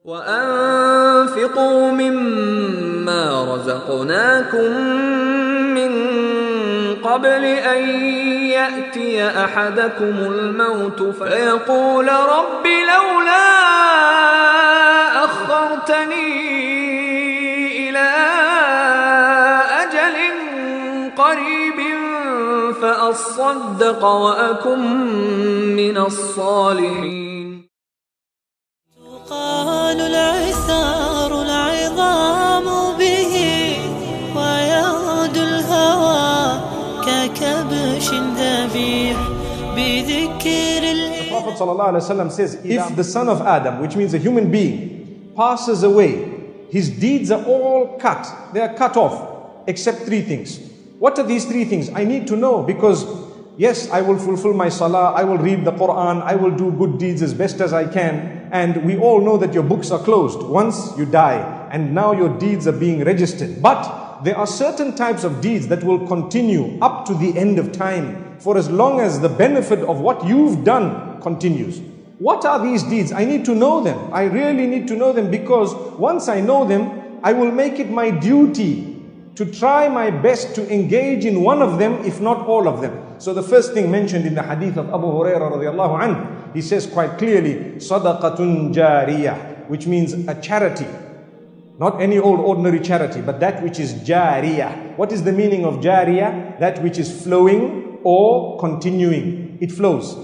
وأنفقوا مما رزقناكم من قبل أن يأتي أحدكم الموت فيقول رب لولا أخرتني إلى أجل قريب فأصدق وأكن من الصالحين. تقال العثار العظام به ويغدو الهوى ككبش ذبيح بذكر The Prophet ﷺ says, if the son of Adam, which means a human being, passes away, his deeds are all cut. They are cut off, except three things. What are these three things? I need to know, because yes, I will fulfill my salah, I will read the Quran, I will do good deeds as best as I can. And we all know that your books are closed once you die, and now your deeds are being registered. But there are certain types of deeds that will continue up to the end of time, for as long as the benefit of what you've done continues. What are these deeds? I need to know them. I really need to know them, because once I know them, I will make it my duty to try my best to engage in one of them, if not all of them. So the first thing mentioned in the hadith of Abu Hurairah radiallahu anhu, he says quite clearly, Sadaqatun Jariyah, which means a charity. Not any old ordinary charity, but that which is Jariyah. What is the meaning of Jariyah? That which is flowing or continuing. It flows.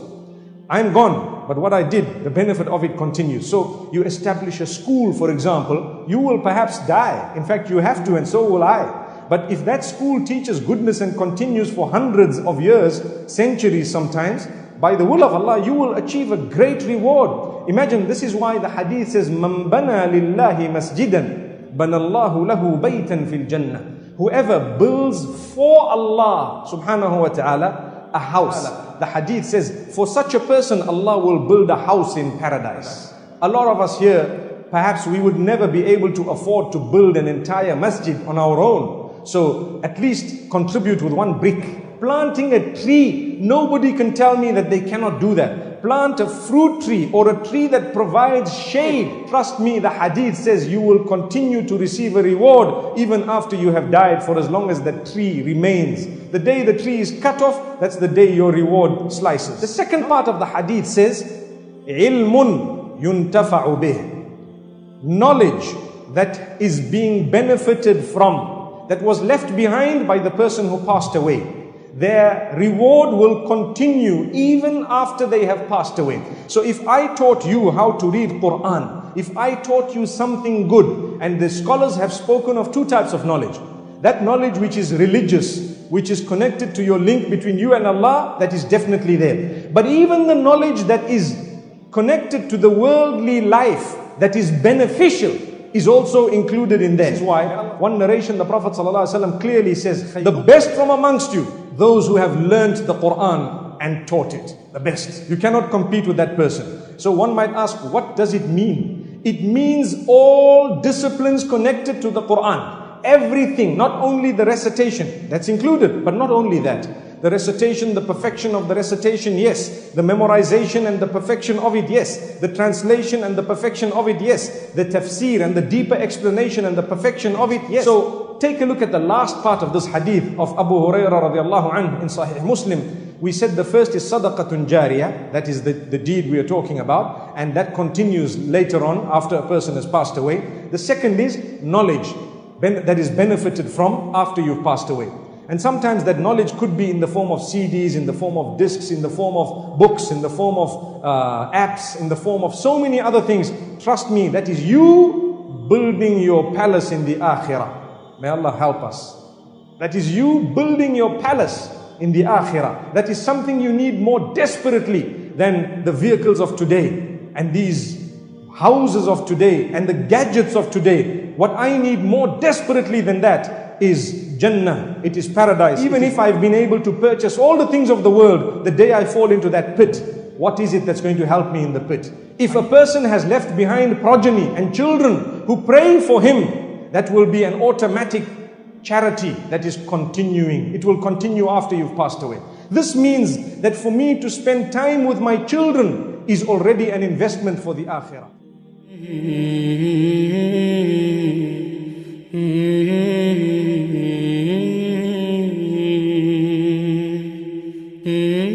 I'm gone, but what I did, the benefit of it continues. So you establish a school, for example, you will perhaps die. In fact, you have to, and so will I. But if that school teaches goodness and continues for hundreds of years, centuries sometimes, by the will of Allah, you will achieve a great reward. Imagine, this is why the hadith says, "Man bana lillahi masjidan, banallahu lahu baytan fil jannah." Whoever builds for Allah subhanahu wa ta'ala a house. The hadith says, for such a person, Allah will build a house in paradise. A lot of us here, perhaps we would never be able to afford to build an entire masjid on our own. So at least contribute with one brick. Planting a tree, nobody can tell me that they cannot do that. Plant a fruit tree or a tree that provides shade. Trust me, the hadith says you will continue to receive a reward even after you have died, for as long as the tree remains. The day the tree is cut off, that's the day your reward slices. The second part of the hadith says, ilmun yuntafa'u bih. Knowledge that is being benefited from, that was left behind by the person who passed away. Their reward will continue even after they have passed away. So if I taught you how to read Quran, if I taught you something good, and the scholars have spoken of two types of knowledge. That knowledge which is religious, which is connected to your link between you and Allah, that is definitely there. But even the knowledge that is connected to the worldly life, that is beneficial, is also included in there. That's why one narration, the Prophet ﷺ clearly says, the best from amongst you, those who have learnt the Quran and taught it. The best. You cannot compete with that person. So one might ask, what does it mean? It means all disciplines connected to the Quran. Everything, not only the recitation, that's included, but not only that. The recitation, the perfection of the recitation, yes. The memorization and the perfection of it, yes. The translation and the perfection of it, yes. The tafsir and the deeper explanation and the perfection of it, yes. So take a look at the last part of this hadith of Abu Hurairah radiallahu anhu in Sahih Muslim. We said the first is Sadaqatun Jariyah, that is the deed we are talking about, and that continues later on after a person has passed away. The second is knowledge that is benefited from after you've passed away. And sometimes that knowledge could be in the form of CDs, in the form of discs, in the form of books, in the form of apps, in the form of so many other things. Trust me, that is you building your palace in the akhirah. May Allah help us. That is you building your palace in the akhirah. That is something you need more desperately than the vehicles of today and these houses of today and the gadgets of today. What I need more desperately than that is Jannah. It is paradise. Even if I've been able to purchase all the things of the world, the day I fall into that pit, what is it that's going to help me in the pit? If a person has left behind progeny and children who pray for him, that will be an automatic charity that is continuing. It will continue after you've passed away. This means that for me to spend time with my children is already an investment for the akhirah. Mm-hmm.